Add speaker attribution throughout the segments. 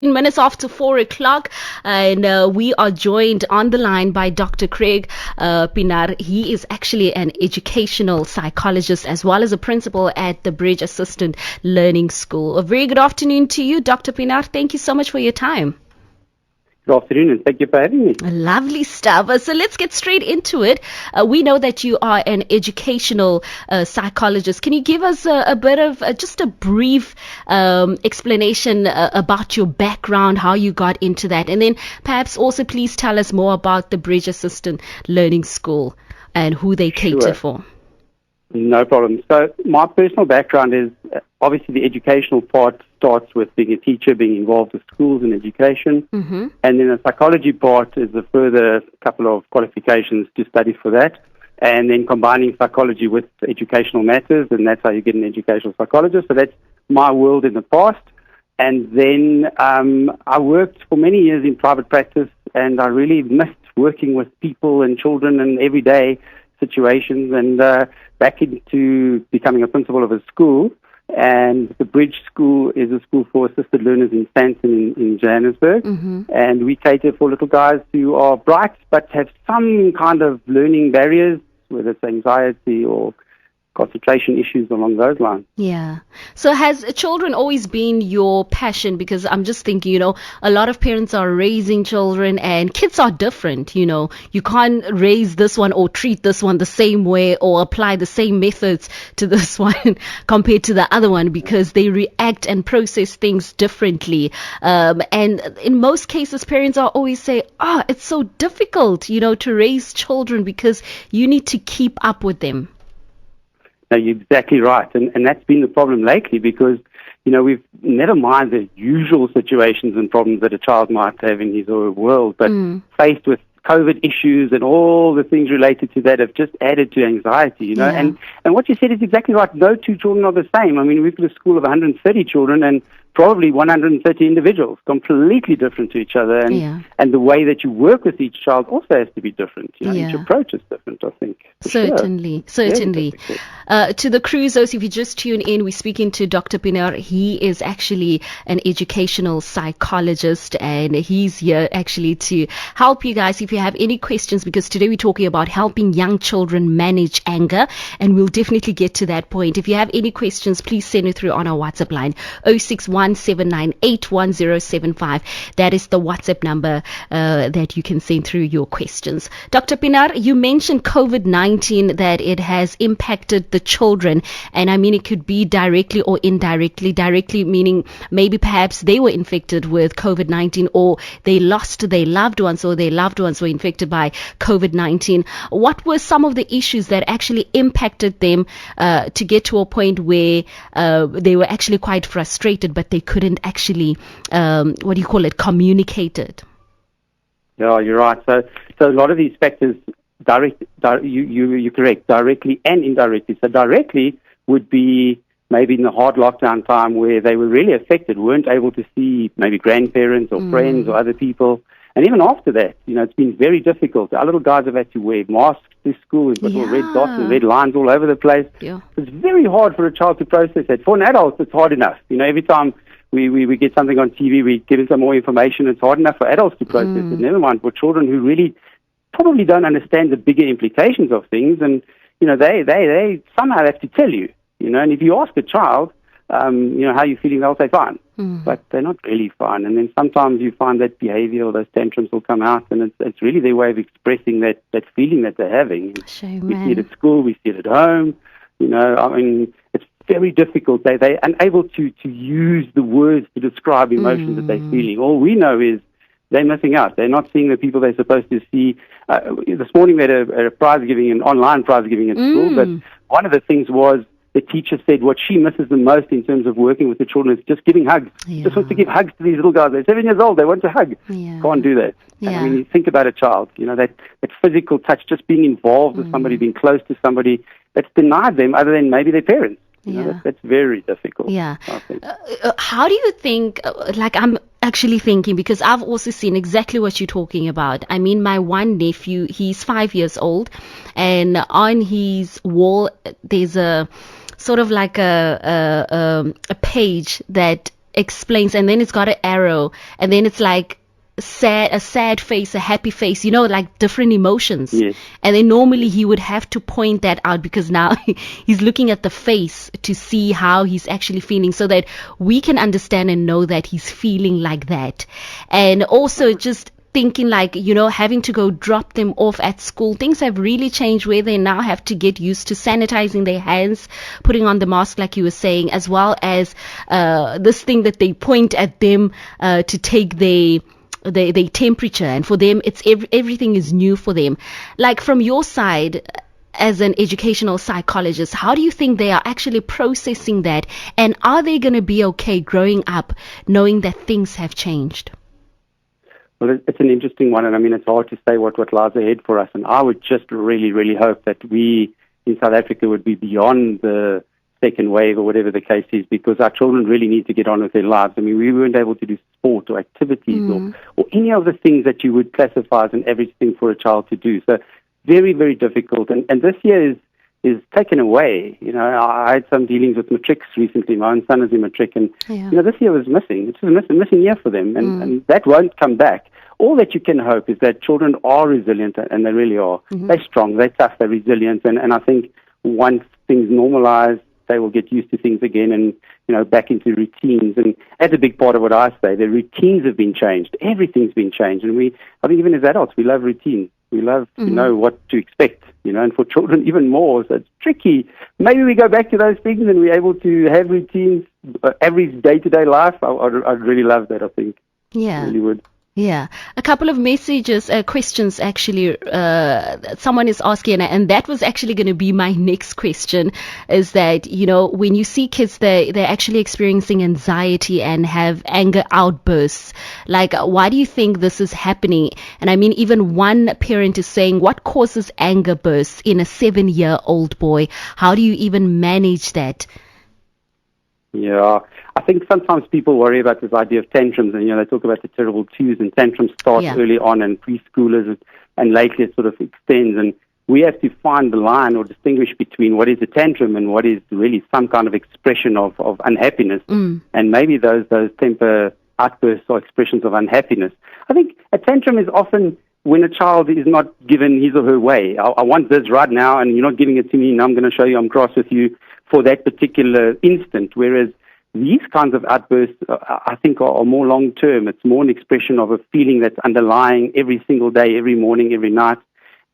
Speaker 1: Minutes after 4 o'clock, and we are joined on the line by Dr. Greg Pienaar. He is actually an educational psychologist as well as a principal at the Bridge Assistant Learning School. A very good afternoon to you, Dr. Pienaar. Thank you so much for your time.
Speaker 2: Good afternoon, and thank you for having me.
Speaker 1: Lovely stuff. So let's get straight into it. We know that you are an educational psychologist. Can you give us a bit of just a brief explanation about your background, how you got into that, and then perhaps also please tell us more about the Bridge Assistant Learning School and who they cater for.
Speaker 2: No problem. So my personal background is obviously the educational part starts with being a teacher, being involved with schools and education.
Speaker 1: Mm-hmm.
Speaker 2: And then the psychology part is a further couple of qualifications to study for that. And then combining psychology with educational matters, and that's how you get an educational psychologist. So that's my world in the past. And then I worked for many years in private practice, and I really missed working with people and children and everyday situations, and back into becoming a principal of a school. And the Bridge School is a school for assisted learners in Sandton in Johannesburg.
Speaker 1: Mm-hmm.
Speaker 2: And we cater for little guys who are bright but have some kind of learning barriers, whether it's anxiety or concentration issues along those lines.
Speaker 1: Yeah. So has children always been your passion? Because I'm just thinking, a lot of parents are raising children and kids are different, You can't raise this one or treat this one the same way or apply the same methods to this one compared to the other one because they react and process things differently. And in most cases, parents are always say, it's so difficult, to raise children because you need to keep up with them.
Speaker 2: No, you're exactly right. And that's been the problem lately because, we've never mind the usual situations and problems that a child might have in his or her world, but faced with COVID issues and all the things related to that have just added to anxiety,
Speaker 1: Yeah.
Speaker 2: And what you said is exactly right. No two children are the same. I mean, we've got a school of 130 children and probably 130 individuals, completely different to each other. And the way that you work with each child also has to be different. Each approach is different, I think.
Speaker 1: Certainly. To the cruisers, if you just tune in, we're speaking to Dr. Pienaar. He is actually an educational psychologist, and he's here actually to help you guys if you have any questions, because today we're talking about helping young children manage anger, and we'll definitely get to that point. If you have any questions, please send it through on our WhatsApp line, 0617981075. That is the WhatsApp number that you can send through your questions. Dr. Pienaar, you mentioned COVID-19, that it has impacted the children, and I mean it could be directly or indirectly. Directly meaning maybe perhaps they were infected with COVID-19, or they lost their loved ones, or their loved ones were infected by COVID-19. What were some of the issues that actually impacted them to get to a point where they were actually quite frustrated, but they couldn't actually, communicate it?
Speaker 2: Yeah, you're right. So a lot of these factors, you're correct, directly and indirectly. So directly would be maybe in the hard lockdown time where they were really affected, weren't able to see maybe grandparents or friends or other people. And even after that, it's been very difficult. Our little guys have had to wear masks to school with little red dots and red lines all over the place.
Speaker 1: Yeah.
Speaker 2: It's very hard for a child to process that. For an adult, it's hard enough. Every time we get something on TV, we give them some more information. It's hard enough for adults to process it. Never mind for children who really probably don't understand the bigger implications of things. And, they somehow have to tell you, and if you ask a child, how you feeling, they'll say fine. But they're not really fine. And then sometimes you find that behavior or those tantrums will come out, and it's really their way of expressing that feeling that they're having. We see it at school, we see it at home. It's very difficult. They're unable to use the words to describe emotions that they're feeling. All we know is they're missing out. They're not seeing the people they're supposed to see. This morning they had a prize giving, an online prize giving at school, but one of the things was the teacher said what she misses the most in terms of working with the children is just giving hugs. Just wants to give hugs to these little guys. They're 7 years old. They want to hug. Can't do that.
Speaker 1: Yeah.
Speaker 2: And when you think about a child, that physical touch, just being involved with somebody, being close to somebody, that's denied them other than maybe their parents. That's very difficult.
Speaker 1: Yeah.
Speaker 2: I think.
Speaker 1: How do you think, I'm actually thinking, because I've also seen exactly what you're talking about. I mean, my one nephew, he's 5 years old, and on his wall, there's a sort of like a page that explains, and then it's got an arrow, and then it's like a sad face, a happy face, like different emotions.
Speaker 2: Yes.
Speaker 1: And then normally he would have to point that out, because now he's looking at the face to see how he's actually feeling, so that we can understand and know that he's feeling like that. And also just thinking like, having to go drop them off at school, things have really changed, where they now have to get used to sanitizing their hands, putting on the mask like you were saying, as well as this thing that they point at them to take their temperature, and for them it's everything is new for them. Like, from your side as an educational psychologist, how do you think they are actually processing that, and are they going to be okay growing up knowing that things have changed?
Speaker 2: Well, it's an interesting one, and I mean, it's hard to say what lies ahead for us. And I would just really, really hope that we in South Africa would be beyond the second wave or whatever the case is, because our children really need to get on with their lives. I mean, we weren't able to do sport or activities or any of the things that you would classify as an average thing for a child to do. So very, very difficult. And this year is taken away. I had some dealings with matrics recently. My own son is in matric, and this year was missing. It's a missing year for them, and that won't come back. All that you can hope is that children are resilient, and they really are. They're strong, they're tough, they're resilient, and I think once things normalize, they will get used to things again, and back into routines. And that's a big part of what I say. The routines have been changed. Everything's been changed, and I think even as adults, we love routines. We love to know what to expect, and for children even more. So it's tricky. Maybe we go back to those things and we're able to have routines, average day-to-day life. I'd really love that, I think.
Speaker 1: Yeah.
Speaker 2: I really would.
Speaker 1: Yeah, a couple of messages, questions actually. Someone is asking, and that was actually going to be my next question, is that, when you see kids, they're actually experiencing anxiety and have anger outbursts. Like, why do you think this is happening? And I mean, even one parent is saying, what causes anger bursts in a 7-year-old boy? How do you even manage that?
Speaker 2: Yeah, I think sometimes people worry about this idea of tantrums, and they talk about the terrible twos, and tantrums start early on, and preschoolers, and lately it sort of extends, and we have to find the line or distinguish between what is a tantrum and what is really some kind of expression of unhappiness, and maybe those temper outbursts or expressions of unhappiness. I think a tantrum is often when a child is not given his or her way. I want this right now, and you're not giving it to me, and I'm going to show you I'm cross with you for that particular instant, whereas these kinds of outbursts, I think, are more long-term. It's more an expression of a feeling that's underlying every single day, every morning, every night.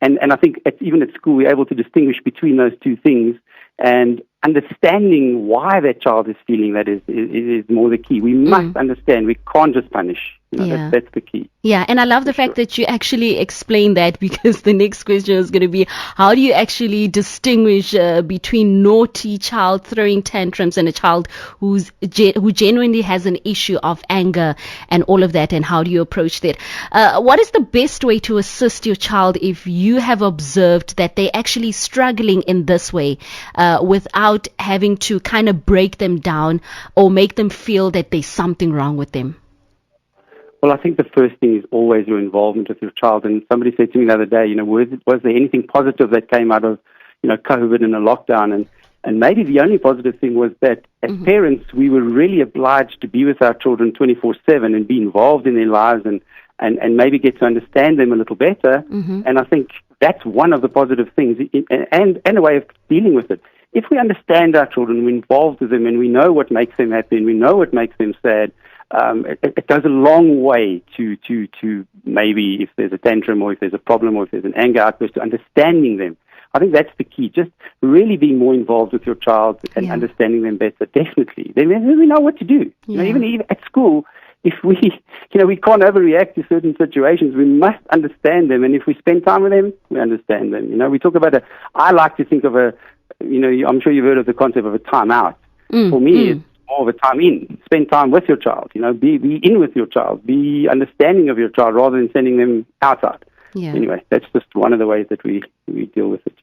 Speaker 2: And I think even at school, we're able to distinguish between those two things, and understanding why that child is feeling that is more the key. We must understand. We can't just punish. That's the key.
Speaker 1: Yeah, and I love the fact that you actually explain that, because the next question is going to be, how do you actually distinguish between naughty child throwing tantrums and a child who genuinely has an issue of anger and all of that, and how do you approach that? What is the best way to assist your child if you have observed that they're actually struggling in this way, without having to kind of break them down or make them feel that there's something wrong with them?
Speaker 2: Well, I think the first thing is always your involvement with your child. And somebody said to me the other day, was there anything positive that came out of, COVID and a lockdown? And maybe the only positive thing was that as parents, we were really obliged to be with our children 24/7 and be involved in their lives and maybe get to understand them a little better. And I think that's one of the positive things and a way of dealing with it. If we understand our children, we're involved with them, and we know what makes them happy and we know what makes them sad, it goes a long way to maybe if there's a tantrum or if there's a problem or if there's an anger outburst, to understanding them. I think that's the key, just really being more involved with your child and understanding them better, definitely. Then we know what to do. Even at school, if we can't overreact to certain situations, we must understand them. And if we spend time with them, we understand them. We talk about I like to think of I'm sure you've heard of the concept of a time out. For me, it's more of a time in. Spend time with your child, be in with your child, be understanding of your child rather than sending them outside.
Speaker 1: Yeah.
Speaker 2: Anyway, that's just one of the ways that we deal with it,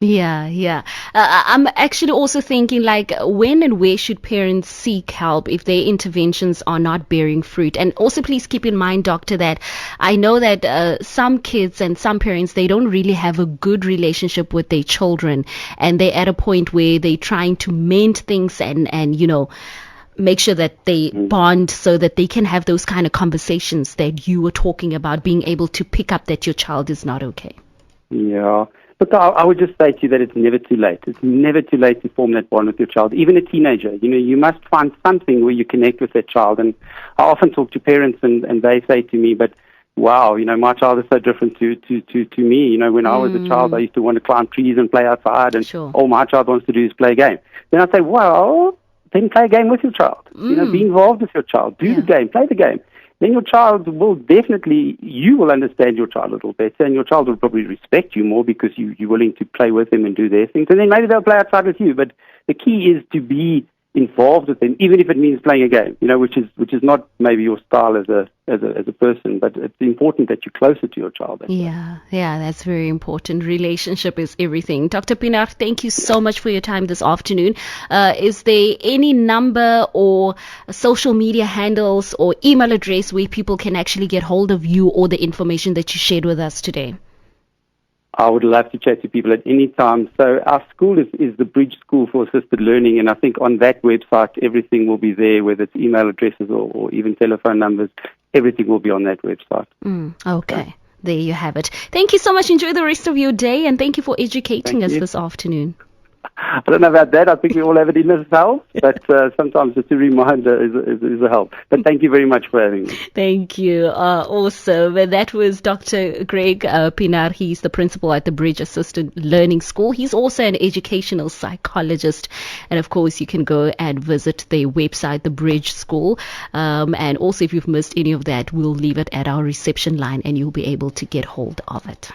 Speaker 1: Yeah. I'm actually also thinking, like, when and where should parents seek help if their interventions are not bearing fruit? And also, please keep in mind, doctor, that I know that some kids and some parents, they don't really have a good relationship with their children, and they're at a point where they're trying to mend things and make sure that they bond so that they can have those kind of conversations that you were talking about, being able to pick up that your child is not okay.
Speaker 2: Yeah. But I would just say to you that it's never too late. It's never too late to form that bond with your child, even a teenager. You must find something where you connect with that child. And I often talk to parents and they say to me, but wow, my child is so different to me. When I was a child, I used to want to climb trees and play outside, and all my child wants to do is play a game. Then I say, well, then play a game with your child. Be involved with your child. Do the game, play the game. Then your child will definitely, you will understand your child a little better, and your child will probably respect you more because you're willing to play with them and do their things. And then maybe they'll play outside with you. But the key is to be involved with them, even if it means playing a game, which is not maybe your style as a person, but it's important that you're closer to your child.
Speaker 1: Yeah, that's very important. Relationship is everything. Dr. Pienaar, thank you so much for your time this afternoon. Is there any number or social media handles or email address where people can actually get hold of you or the information that you shared with us today?
Speaker 2: I would love to chat to people at any time. So our school is the Bridge School for Assisted Learning, and I think on that website everything will be there, whether it's email addresses or even telephone numbers. Everything will be on that website.
Speaker 1: Okay, so, there you have it. Thank you so much. Enjoy the rest of your day, and thank you for educating us this afternoon.
Speaker 2: I don't know about that. I think we all have it in ourselves, but sometimes just a reminder is a help. But thank you very much for having me.
Speaker 1: Thank you. Awesome. And that was Dr. Greg Pienaar. He's the principal at the Bridge Assisted Learning School. He's also an educational psychologist. And of course, you can go and visit their website, the Bridge School. And also, if you've missed any of that, we'll leave it at our reception line and you'll be able to get hold of it.